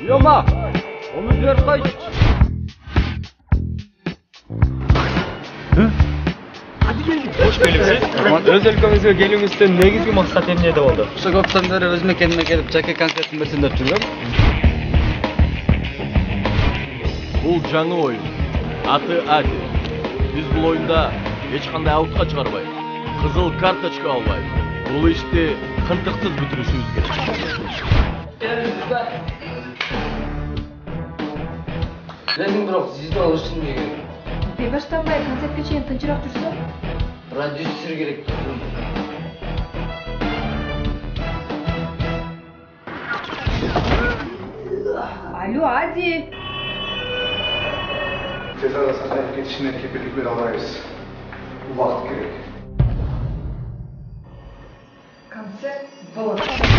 Yoma, omuzlar qayt. Hoş gelipsiz. Öz өлкөбүзгө келүүңүздүн негизги максаты эмнеде болду? Ошо көптөн бери өз мекениме келип, жеке концертин берсин деп жүргөм. Бул жаңы оюн. Аты Ади. Биз бул оюнда эч кандай аутка чыгарбай, кызыл карточка албай, бул ишти кынтыксыз бүтүрүшүбүз керек. Лезин бирок сизди алыштын керек. Баштанбай концертке чейин тынчыраак жүрсө? Продюсер керек. Алло, Ади. Tez arasında hareket içine kepirlik bir alayız. Bu vakit gerek. Konser болады.